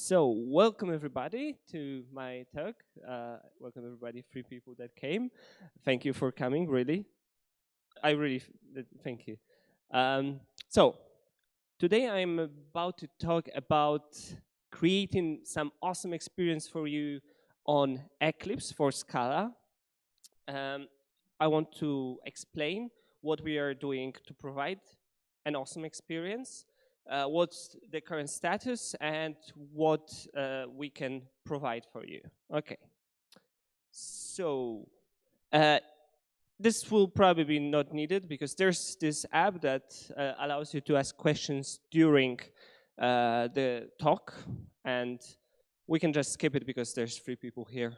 So, welcome everybody to my talk. Welcome everybody, 3 people that came. Thank you for coming, really. I really thank you. So, today I'm about to talk about creating some awesome experience for you on Eclipse for Scala. I want to explain what we are doing to provide an awesome experience. What's the current status and what we can provide for you. Okay. So this will probably be not needed because there's this app that allows you to ask questions during the talk, and we can just skip it because there's 3 people here.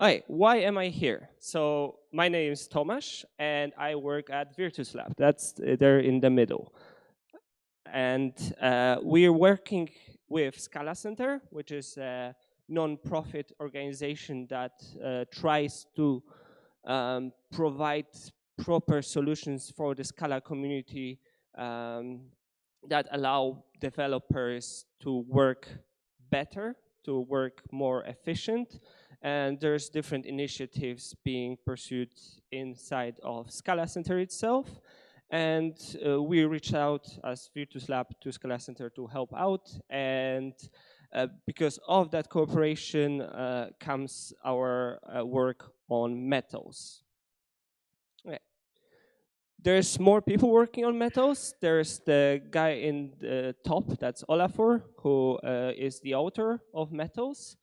Hi, why am I here? So my name is Tomasz and I work at VirtusLab. That's there in the middle. And we are working with Scala Center, which is a non-profit organization that tries to provide proper solutions for the Scala community that allow developers to work better, to work more efficient. And there's different initiatives being pursued inside of Scala Center itself. And we reached out as VirtusLab to Scala Center to help out. And because of that cooperation comes our work on metals. Okay. There's more people working on metals. There's the guy in the top, that's Olafur, who is the author of metals.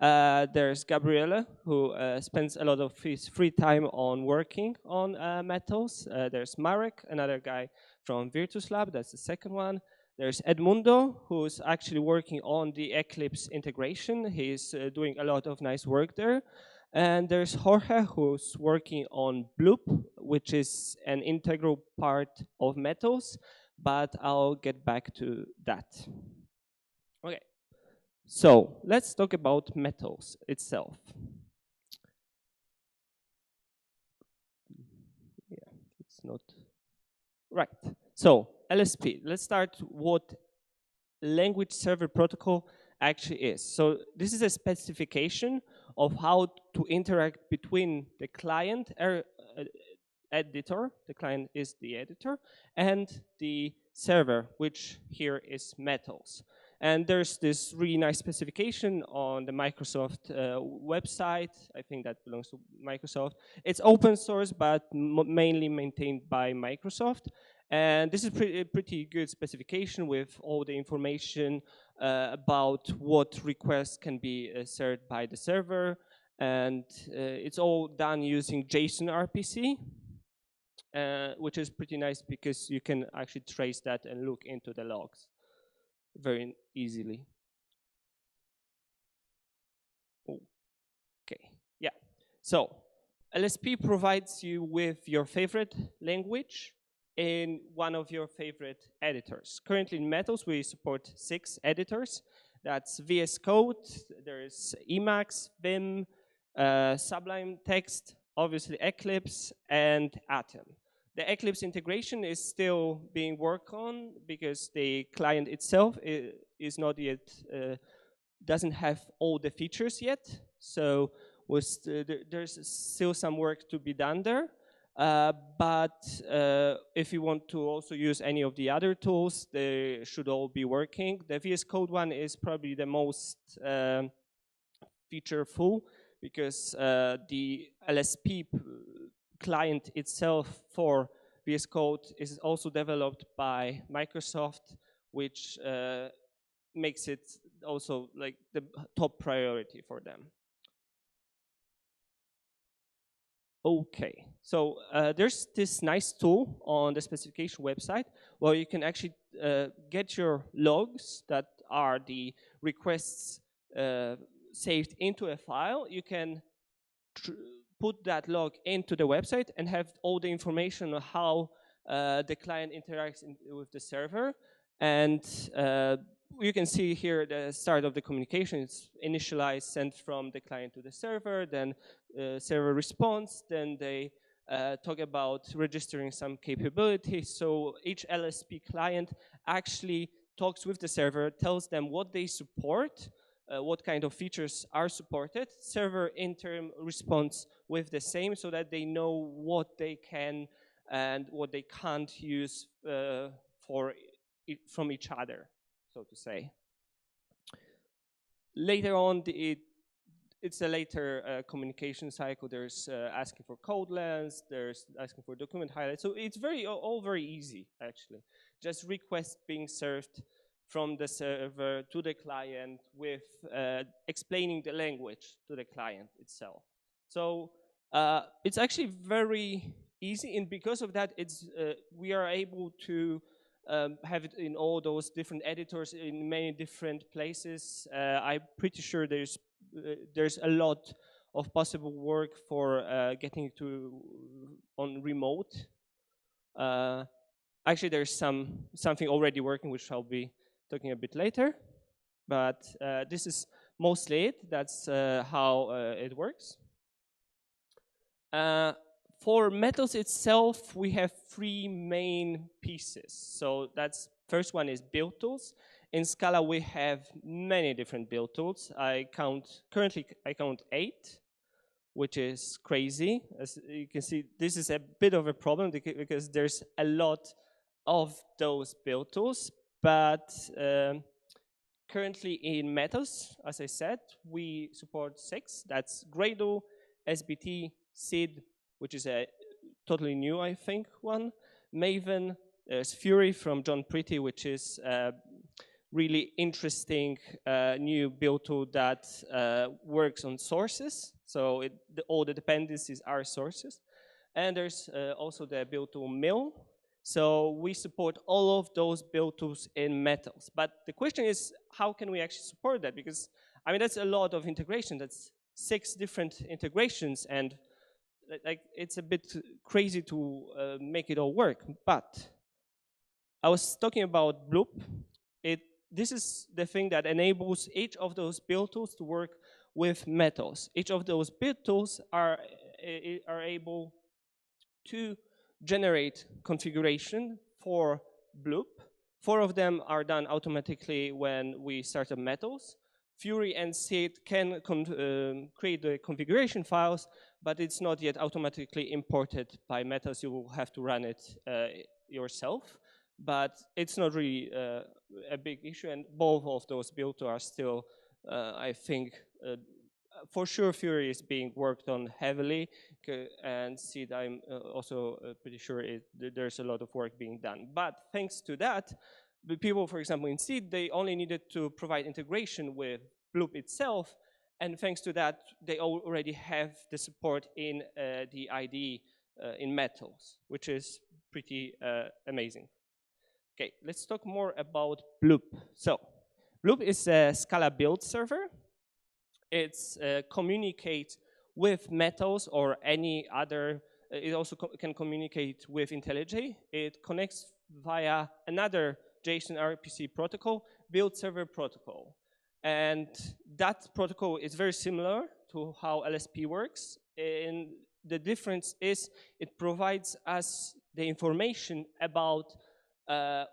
There's Gabriele, who spends a lot of his free time on working on metals. There's Marek, another guy from VirtusLab, that's the second one. There's Edmundo, who's actually working on the Eclipse integration. He's doing a lot of nice work there. And there's Jorge, who's working on Bloop, which is an integral part of metals, but I'll get back to that. Okay. So let's talk about metals itself. Yeah, it's not right. So LSP, let's start what language server protocol actually is. So this is a specification of how to interact between the client editor, the client is the editor, and the server, which here is metals. And there's this really nice specification on the Microsoft website. I think that belongs to Microsoft. It's open source, but mainly maintained by Microsoft. And this is pretty good specification with all the information about what requests can be served by the server. And it's all done using JSON RPC, which is pretty nice because you can actually trace that and look into the logs very easily. Okay, yeah. So LSP provides you with your favorite language in one of your favorite editors. Currently in Metals, we support 6 editors. That's VS Code, there's Emacs, Vim, Sublime Text, obviously Eclipse, and Atom. The Eclipse integration is still being worked on because the client itself is not yet, doesn't have all the features yet. So there's still some work to be done there. But if you want to also use any of the other tools, they should all be working. The VS Code one is probably the most featureful because the LSP client itself for VS Code is also developed by Microsoft, which makes it also like the top priority for them. Okay, so there's this nice tool on the specification website where you can actually get your logs that are the requests saved into a file. You can put that log into the website and have all the information on how the client interacts with the server. And you can see here the start of the communication. It's initialized, sent from the client to the server, then server response, then they talk about registering some capabilities. So each LSP client actually talks with the server, tells them what they support, what kind of features are supported. Server in turn responds with the same so that they know what they can and what they can't use from each other, so to say. Later on, it's a later communication cycle. There's asking for code lengths, there's asking for document highlights. So it's all very easy, actually. Just requests being served from the server to the client with explaining the language to the client itself. So it's actually very easy, and because of that, we are able to have it in all those different editors in many different places. I'm pretty sure there's a lot of possible work for getting it on remote. Actually, there's something already working, which I'll be talking a bit later. But this is mostly it. That's how it works. For metals itself, we have three main pieces. So first one is build tools. In Scala, we have many different build tools. Currently I count 8, which is crazy. As you can see, this is a bit of a problem because there's a lot of those build tools. But currently in metals, as I said, we support 6. That's Gradle, SBT, SID, which is a totally new, I think, one. Maven, there's Fury from John Pretty, which is a really interesting new build tool that works on sources. So all the dependencies are sources. And there's also the build tool Mill. So we support all of those build tools in metals. But the question is, how can we actually support that? Because, I mean, that's a lot of integration. That's 6 different integrations, and it's a bit crazy to make it all work. But I was talking about Bloop. This is the thing that enables each of those build tools to work with metals. Each of those build tools are able to generate configuration for Bloop. 4 of them are done automatically when we start up metals. Fury and SID can create the configuration files, but it's not yet automatically imported by metals. You will have to run it yourself. But it's not really a big issue, and both of those builds are still, I think, for sure Fury is being worked on heavily, and SID I'm also pretty sure there's a lot of work being done. But thanks to that, the people, for example, in SID, they only needed to provide integration with Bloop itself, and thanks to that, they already have the support in the IDE in metals, which is pretty amazing. Okay, let's talk more about Bloop. So, Bloop is a Scala build server. It communicates with metals or any other. It also can communicate with IntelliJ. It connects via another JSON RPC protocol, build server protocol. And that protocol is very similar to how LSP works. And the difference is it provides us the information about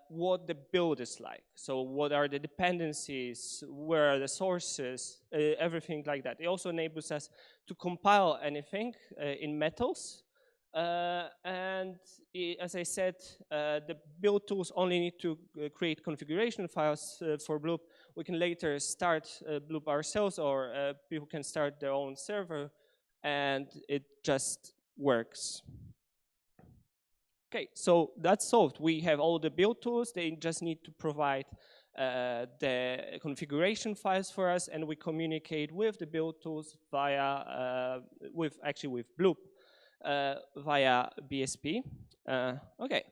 what the build is like. So what are the dependencies, where are the sources, everything like that. It also enables us to compile anything in metals. And as I said, the build tools only need to create configuration files for Bloop. We can later start Bloop ourselves, or people can start their own server, and it just works. Okay, so that's solved. We have all the build tools. They just need to provide the configuration files for us, and we communicate with the build tools via, with Bloop via BSP. Okay,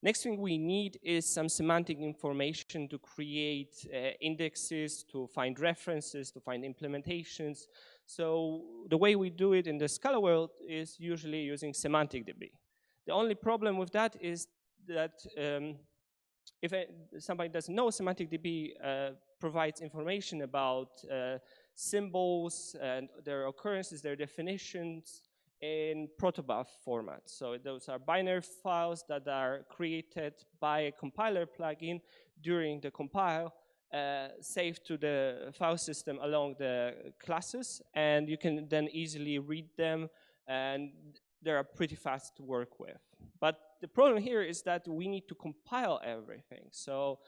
next thing we need is some semantic information to create indexes, to find references, to find implementations. So the way we do it in the Scala world is usually using semantic DB. The only problem with that is that if somebody doesn't know, semantic DB provides information about symbols and their occurrences, their definitions in protobuf format. So those are binary files that are created by a compiler plugin during the compile, saved to the file system along the classes, and you can then easily read them, and they are pretty fast to work with. But the problem here is that we need to compile everything. So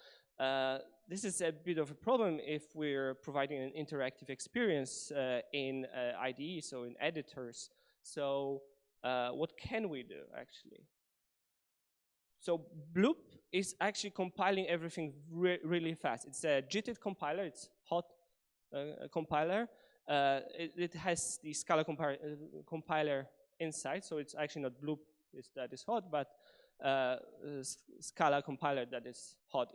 this is a bit of a problem if we're providing an interactive experience in IDE, so in editors. So what can we do, actually? So Bloop is actually compiling everything really fast. It's a JIT compiler. It's hot compiler. It has the Scala compiler inside, so it's actually not Bloop that is hot, but Scala compiler that is hot.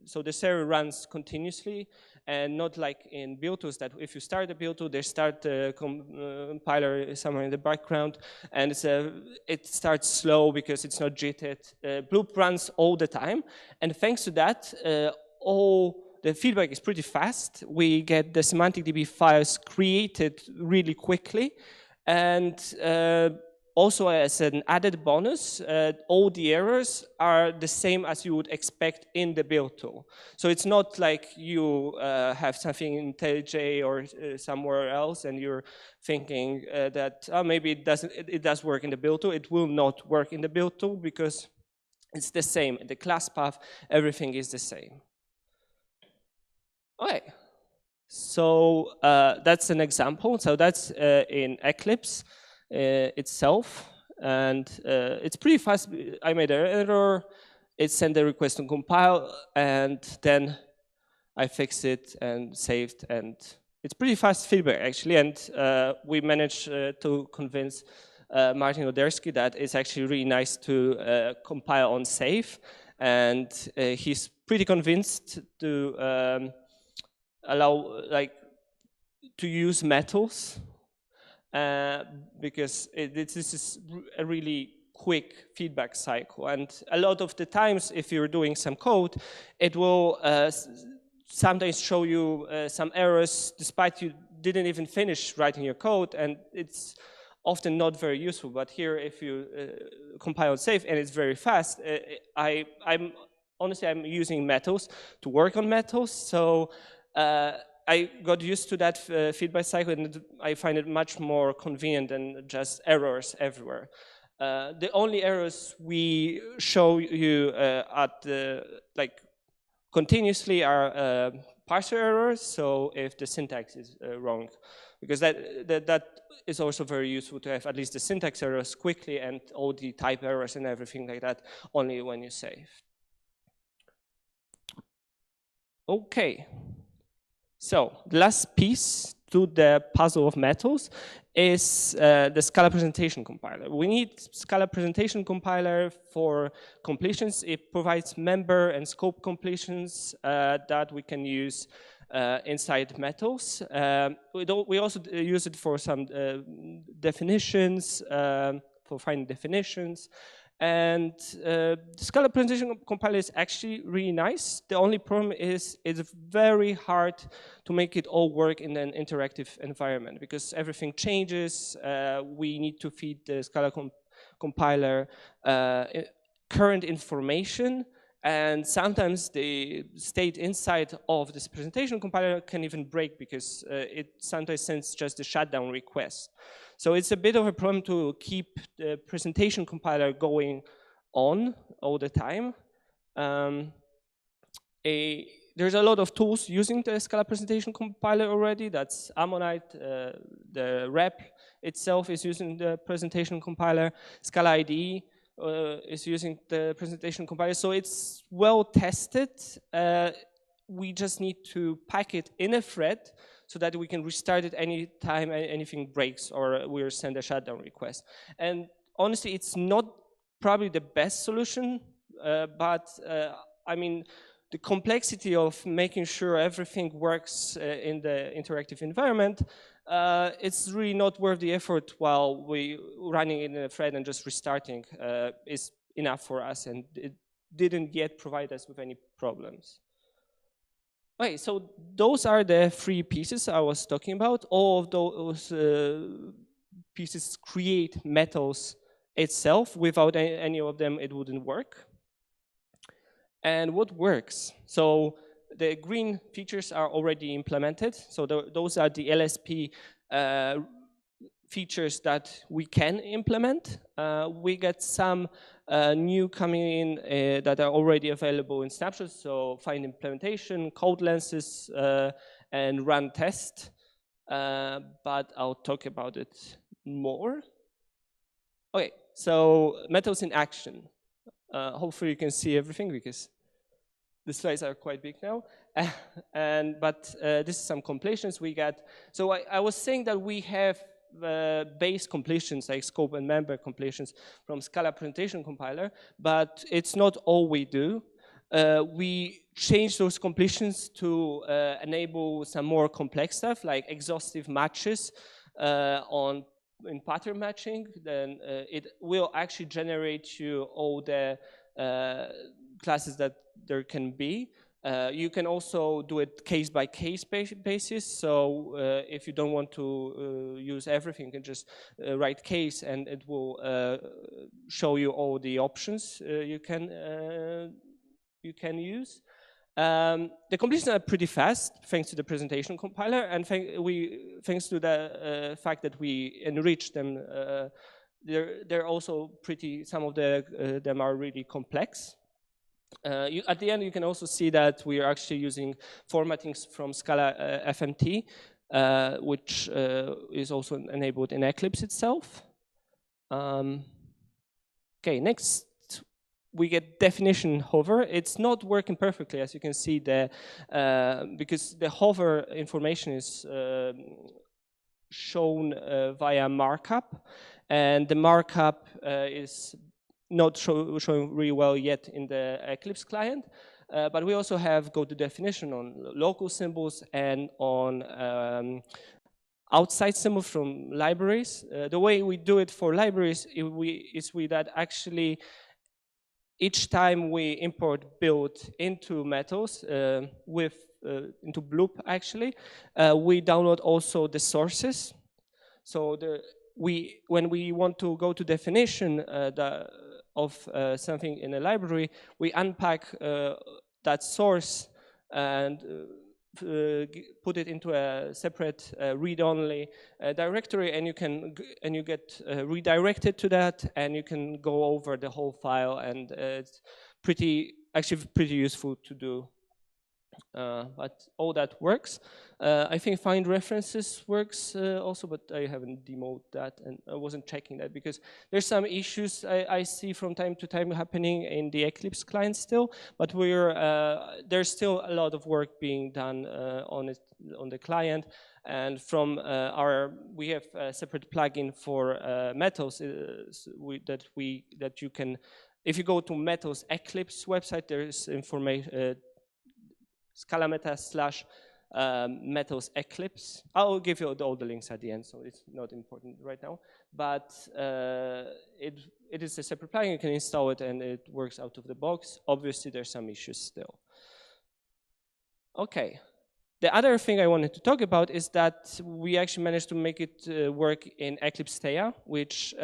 So the server runs continuously, and not like in build-tos that if you start a build-to, they start the compiler somewhere in the background, and it starts slow because it's not JITted. Bloop runs all the time, and thanks to that, the feedback is pretty fast. We get the semantic DB files created really quickly, and also, as an added bonus, all the errors are the same as you would expect in the build tool. So it's not like you have something in Intellij or somewhere else, and you're thinking that maybe it does work in the build tool. It will not work in the build tool because it's the same. The class path, everything is the same. Okay. So that's an example. So that's in Eclipse itself, and it's pretty fast. I made an error, it sent a request to compile, and then I fixed it and saved, and it's pretty fast feedback actually, and we managed to convince Martin Oderski that it's actually really nice to compile on save, and he's pretty convinced to allow to use metals. Because this is a really quick feedback cycle, and a lot of the times if you're doing some code, it will sometimes show you some errors despite you didn't even finish writing your code, and it's often not very useful. But here, if you compile and save and it's very fast, honestly I'm using metals to work on metals, so I got used to that feedback cycle, and I find it much more convenient than just errors everywhere. The only errors we show you at the continuously are parser errors. So if the syntax is wrong, because that is also very useful to have at least the syntax errors quickly and all the type errors and everything like that only when you save. Okay. So the last piece to the puzzle of metals is the Scala presentation compiler. We need Scala presentation compiler for completions. It provides member and scope completions that we can use inside metals. We also use it for some definitions, for finding definitions. And the Scala presentation compiler is actually really nice. The only problem is it's very hard to make it all work in an interactive environment because everything changes. We need to feed the Scala compiler current information, and sometimes the state inside of this presentation compiler can even break because it sometimes sends just a shutdown request. So it's a bit of a problem to keep the presentation compiler going on all the time. There's a lot of tools using the Scala presentation compiler already. That's Ammonite, the rep itself is using the presentation compiler. Scala IDE is using the presentation compiler. So it's well tested. We just need to pack it in a thread so that we can restart it any time anything breaks or we'll send a shutdown request. And honestly, it's not probably the best solution, but I mean, the complexity of making sure everything works in the interactive environment, it's really not worth the effort while we running in a thread and just restarting is enough for us, and it didn't yet provide us with any problems. Okay, so those are the three pieces I was talking about. All of those pieces create metals itself. Without any of them, it wouldn't work. And what works? So the green features are already implemented. So those are the LSP features that we can implement. We get some new coming in that are already available in snapshots. So find implementation, code lenses, and run test. But I'll talk about it more. Okay, so metals in action. Hopefully you can see everything because the slides are quite big now. But this is some completions we got. So I was saying that we have base completions like scope and member completions from Scala presentation compiler, but it's not all we do. We change those completions to enable some more complex stuff like exhaustive matches in pattern matching. Then it will actually generate you all the classes that there can be. You can also do it case-by-case basis. So if you don't want to use everything, you can just write case and it will show you all the options you can use. The completions are pretty fast thanks to the presentation compiler, and thanks to the fact that we enrich them. They're also pretty. Some of them are really complex. At the end, you can also see that we are actually using formattings from Scala FMT, which is also enabled in Eclipse itself. Okay, next we get definition hover. It's not working perfectly, as you can see, because the hover information is shown via markup, and the markup is not showing really well yet in the Eclipse client, but we also have GOTO definition on local symbols and on outside symbols from libraries. The way we do it for libraries is that actually each time we import build into metals into Bloop actually, we download also the sources. So when we want to go to definition of something in a library, we unpack that source and put it into a separate read-only directory, and you get redirected to that, and you can go over the whole file, and it's actually pretty useful to do. But all that works. I think find references works also, but I haven't demoed that, and I wasn't checking that because there's some issues I see from time to time happening in the Eclipse client still, but there's still a lot of work being done on the client. And from we have a separate plugin for metals that you can, if you go to Metals Eclipse website, there is information. Scala meta / metals Eclipse. I'll give you all the links at the end, so it's not important right now. But it is a separate plugin. You can install it, and it works out of the box. Obviously, there's some issues still. Okay. The other thing I wanted to talk about is that we actually managed to make it work in Eclipse IDEA, which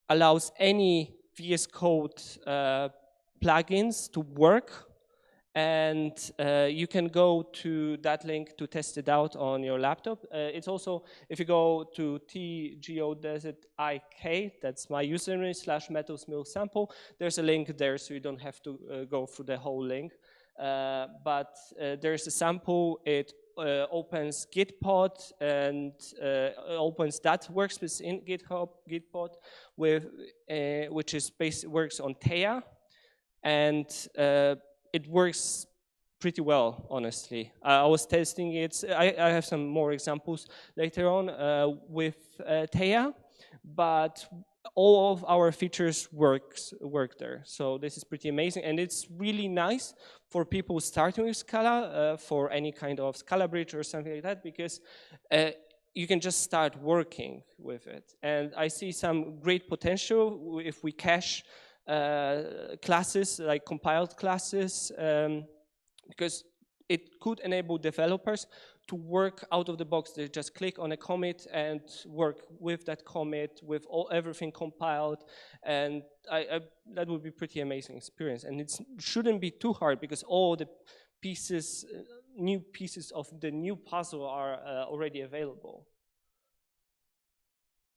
allows any VS Code plugins to work. And you can go to that link to test it out on your laptop. It's also, if you go to tgodzik, that's my username / metals_sample, there's a link there, so you don't have to go through the whole link. But there's a sample. It opens Gitpod and opens that workspace in Gitpod which is works on TEA, and it works pretty well, honestly. I was testing it. I have some more examples later on with TEA, but all of our features work there. So this is pretty amazing, and it's really nice for people starting with Scala, for any kind of Scala bridge or something like that, because you can just start working with it. And I see some great potential if we cache classes, like compiled classes, because it could enable developers to work out of the box. They just click on a commit and work with that commit, with everything compiled, and that would be pretty amazing experience. And it shouldn't be too hard because all the pieces, new pieces of the new puzzle are already available.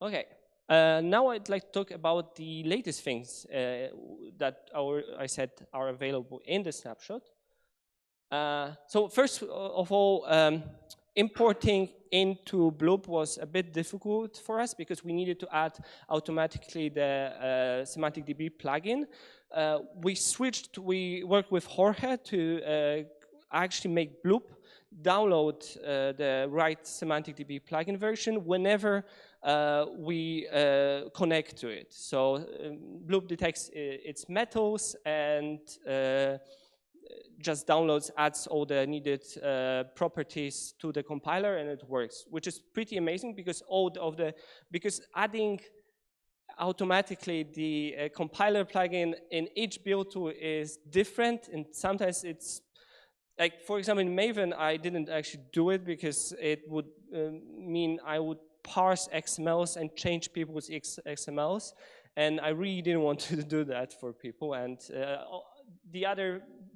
Okay. Now I'd like to talk about the latest things that I said are available in the snapshot. So first of all, importing into Bloop was a bit difficult for us because we needed to add automatically the semantic DB plugin. We worked with Jorge to actually make Bloop download the right semantic DB plugin version whenever we connect to it. So Bloop detects its metals and just downloads, adds all the needed properties to the compiler, and it works, which is pretty amazing because because adding automatically the compiler plugin in each build tool is different, and sometimes it's like, for example, in Maven, I didn't actually do it because it would mean I would parse XMLs and change people's XMLs, and I really didn't want to do that for people. And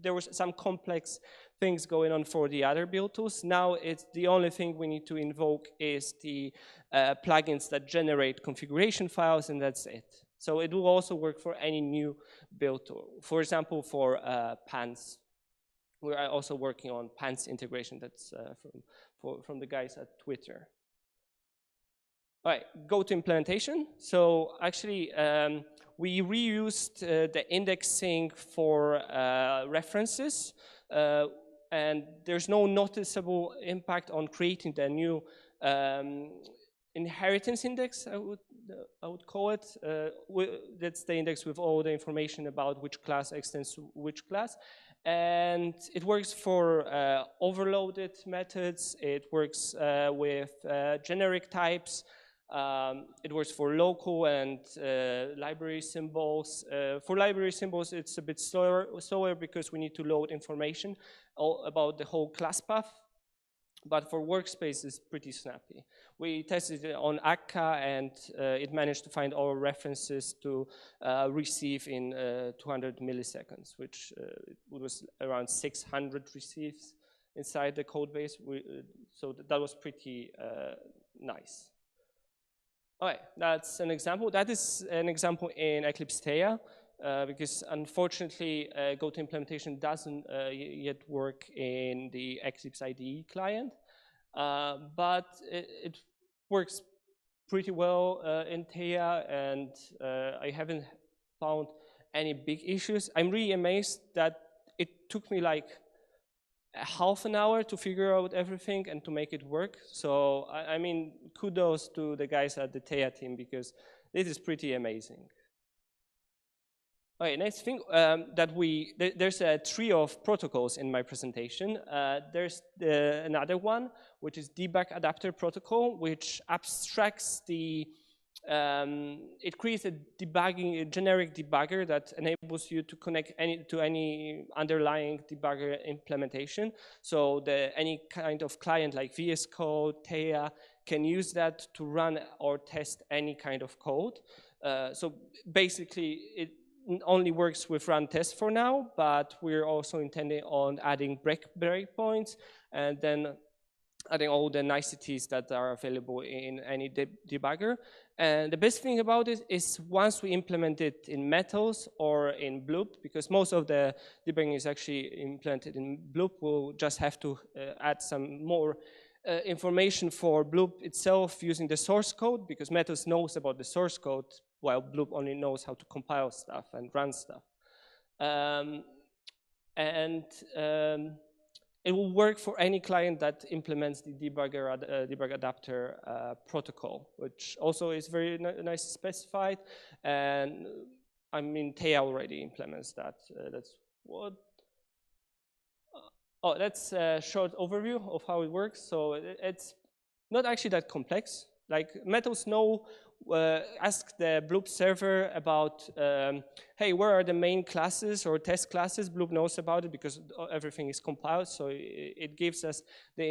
there was some complex things going on for the other build tools. Now it's the only thing we need to invoke is the plugins that generate configuration files, and that's it. So it will also work for any new build tool. For example, for PANS. We're also working on PANS integration. That's from the guys at Twitter. All right, go to implementation. So actually, we reused the indexing for references, and there's no noticeable impact on creating the new inheritance index, I would call it. That's the index with all the information about which class extends to which class. And it works for overloaded methods. It works with generic types. It works for local and library symbols. For library symbols, it's a bit slower because we need to load information about the whole class path. But for workspace, it's pretty snappy. We tested it on Akka, and it managed to find all references to receive in 200 milliseconds, which was around 600 receives inside the code base. So that was pretty nice. All right, that's an example. That is an example in Eclipse IDEA, because unfortunately, GOTO implementation doesn't yet work in the Eclipse IDE client, but it works pretty well in IDEA, and I haven't found any big issues. I'm really amazed that it took me like half an hour to figure out everything and to make it work. So I mean, kudos to the guys at the IDEA team, because this is pretty amazing. Okay, next thing, there's a trio of protocols in my presentation. There's another one, which is debug adapter protocol, which abstracts the, it creates a generic debugger that enables you to connect to any underlying debugger implementation. So any kind of client like VS Code, IDEA, can use that to run or test any kind of code. So basically, it only works with run test for now, but we're also intending on adding breakpoints and then adding all the niceties that are available in any debugger. And the best thing about it is once we implement it in Metals or in Bloop, because most of the debugging is actually implemented in Bloop, we'll just have to add some more information for Bloop itself using the source code, because Metals knows about the source code, while Bloop only knows how to compile stuff and run stuff. It will work for any client that implements the debug adapter protocol, which also is very nicely specified. And I mean, IDEA already implements that. That's what. Oh, that's a short overview of how it works. So it's not actually that complex. Like Metals know ask the Bloop server about, hey, where are the main classes or test classes? Bloop knows about it because everything is compiled, so it gives us the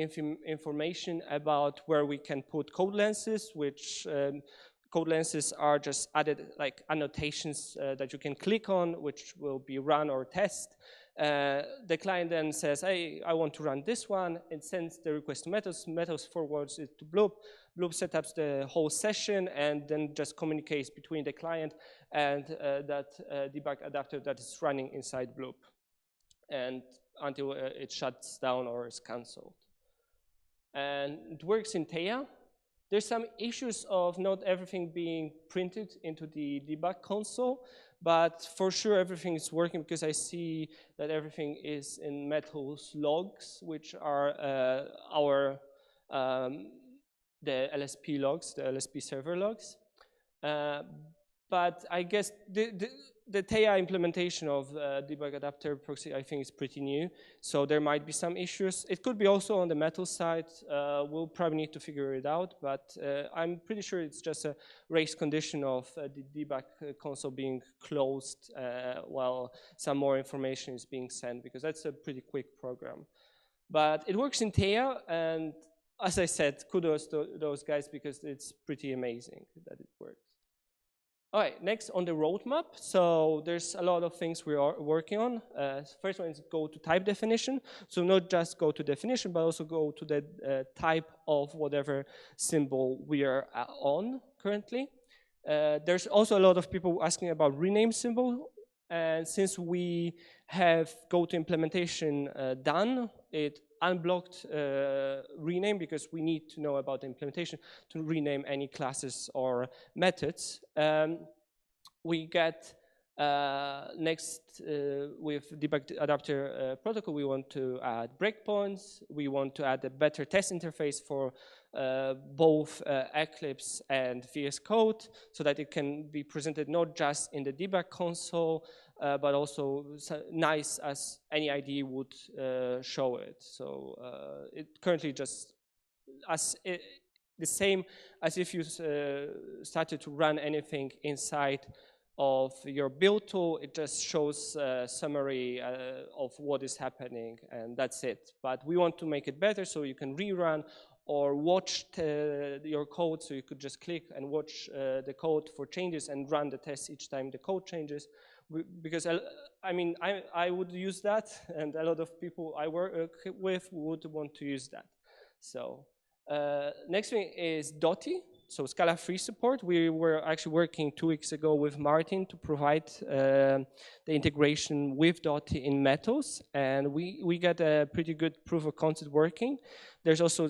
information about where we can put code lenses, which code lenses are just added like annotations that you can click on, which will be run or test. The client then says, hey, I want to run this one, and sends the request to Metos. Metos forwards it to Bloop. Bloop sets up the whole session and then just communicates between the client and that debug adapter that is running inside Bloop, and until it shuts down or is canceled. And it works in Theia. There's some issues of not everything being printed into the debug console, but for sure everything is working because I see that everything is in Metos logs, which are the LSP logs, the LSP server logs. But I guess the Theia implementation of debug adapter proxy, I think, is pretty new. So there might be some issues. It could be also on the Metal side. We'll probably need to figure it out. But I'm pretty sure it's just a race condition of the debug console being closed while some more information is being sent, because that's a pretty quick program. But it works in Theia, and as I said, kudos to those guys because it's pretty amazing that it works. All right, next on the roadmap. So there's a lot of things we are working on. First one is go to type definition. So not just go to definition, but also go to the type of whatever symbol we are on currently. There's also a lot of people asking about rename symbol. And since we have GOTO implementation done, it unblocked rename because we need to know about the implementation to rename any classes or methods. We get next with debug adapter protocol, we want to add breakpoints. We want to add a better test interface for both Eclipse and VS Code so that it can be presented not just in the debug console, but also nice as any IDE would show it. So it currently just the same as if you started to run anything inside of your build tool. It just shows a summary of what is happening, and that's it. But we want to make it better so you can rerun or watch your code, so you could just click and watch the code for changes and run the test each time the code changes. Because I mean, I would use that, and a lot of people I work with would want to use that. So next thing is DOTI, so Scala free support. We were actually working 2 weeks ago with Martin to provide the integration with DOTI in Metos, and we got a pretty good proof of concept working. There's also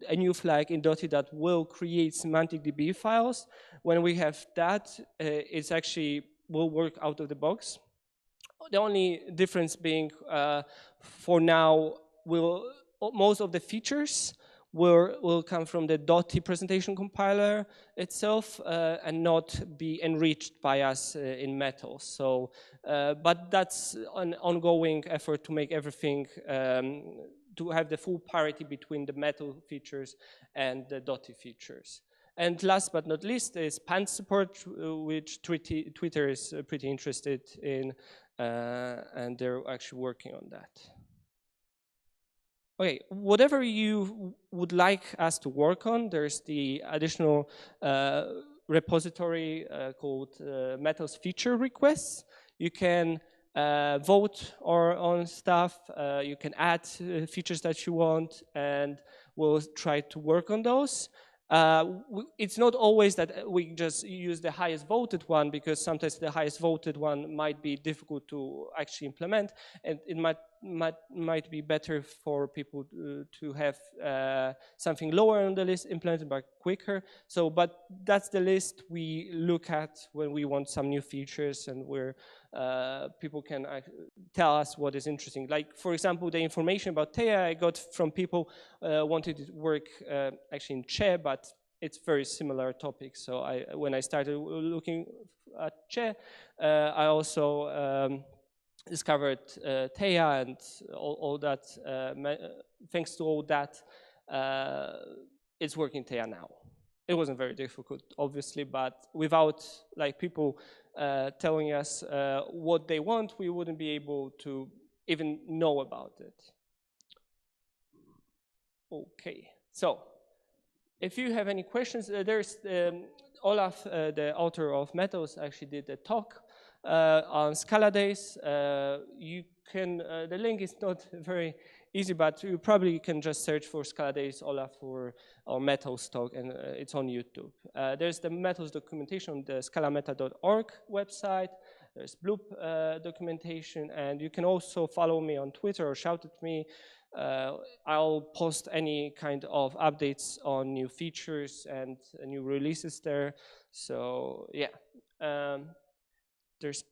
a new flag in DOTI that will create semantic DB files. When we have that, it's actually will work out of the box. The only difference being, for now, most of the features will come from the DOTI presentation compiler itself and not be enriched by us in Metal. So, but that's an ongoing effort to make everything, to have the full parity between the Metal features and the DOTI features. And last but not least is PANT support, which Twitter is pretty interested in, and they're actually working on that. Okay, whatever you would like us to work on, there's the additional repository called Metos feature requests. You can vote on stuff, you can add features that you want, and we'll try to work on those. It's not always that we just use the highest voted one, because sometimes the highest voted one might be difficult to actually implement, and it might be better for people to have something lower on the list implemented but quicker. So, but that's the list we look at when we want some new features, and where people can tell us what is interesting. Like, for example, the information about Theia I got from people wanted to work actually in Che, but it's very similar topic. So when I started looking at Che, I also discovered Theia and all that. Thanks to all that, it's working Theia now. it wasn't very difficult, obviously, but without like people telling us what they want, we wouldn't be able to even know about it. Okay, so if you have any questions, there's Olaf, the author of Metals, actually did a talk on Scala Days. You can, the link is not very easy, but you probably can just search for Scala Days, Olaf, or Metals talk, and it's on YouTube. There's the Metals documentation on the scalameta.org website. There's Bloop documentation, and you can also follow me on Twitter or shout at me. I'll post any kind of updates on new features and new releases there. So yeah, there's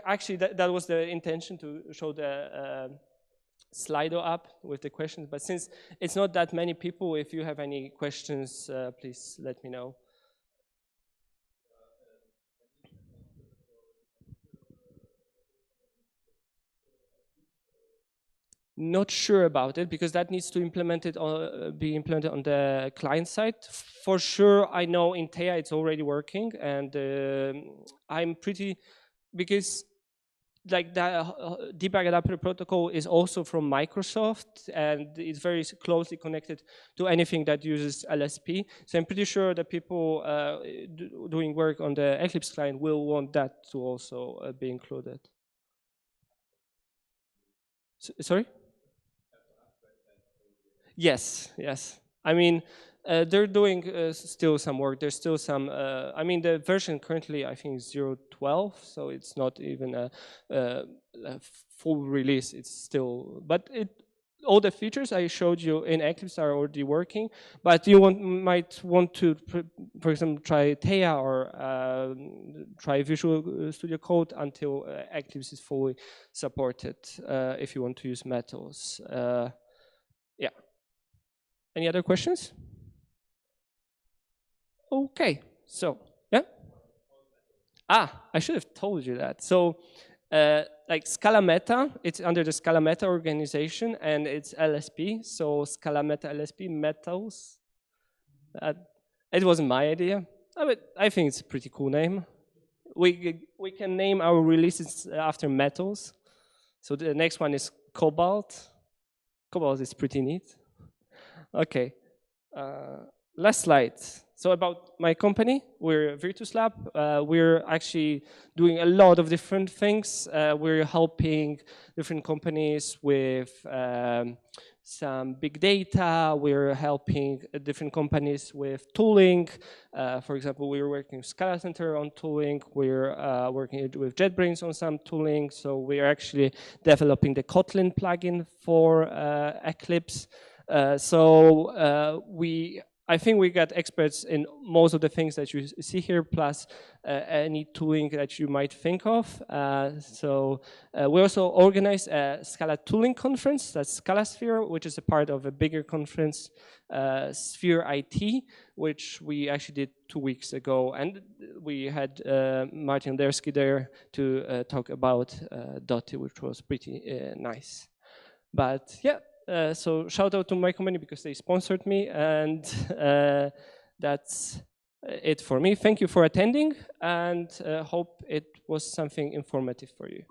actually that was the intention, to show the Slido up with the questions. But since it's not that many people, if you have any questions, please let me know. Not sure about it, because that needs to be implemented on the client side. For sure, I know Intellij it's already working, and I'm pretty, because like the debug adapter protocol is also from Microsoft, and it's very closely connected to anything that uses LSP. So I'm pretty sure that people doing work on the Eclipse client will want that to also be included. Sorry? Yes, yes. I mean, they're doing still some work. There's still some, I mean, the version currently, I think, is 0.12, so it's not even a full release. It's still, but all the features I showed you in Eclipse are already working, but you might want to, for example, try Theia or try Visual Studio Code until Eclipse is fully supported if you want to use Metals. Yeah. Any other questions? Okay, so, yeah? I should have told you that. So, like Scala Meta, it's under the Scala Meta organization, and it's LSP, so Scala Meta LSP, Metals. It wasn't my idea, but I think it's a pretty cool name. We can name our releases after metals. So the next one is Cobalt. Cobalt is pretty neat. Okay, last slide. So about my company, we're VirtusLab. We're actually doing a lot of different things. We're helping different companies with some big data. We're helping different companies with tooling. For example, we're working with Scala Center on tooling. We're working with JetBrains on some tooling. So we're actually developing the Kotlin plugin for Eclipse. I think we got experts in most of the things that you see here, plus any tooling that you might think of. We also organize a Scala tooling conference, that's Scala Sphere, which is a part of a bigger conference, Sphere IT, which we actually did 2 weeks ago. And we had Martin Dersky there to talk about DOTI, which was pretty nice. But yeah. So shout out to my company because they sponsored me, and that's it for me. Thank you for attending, and hope it was something informative for you.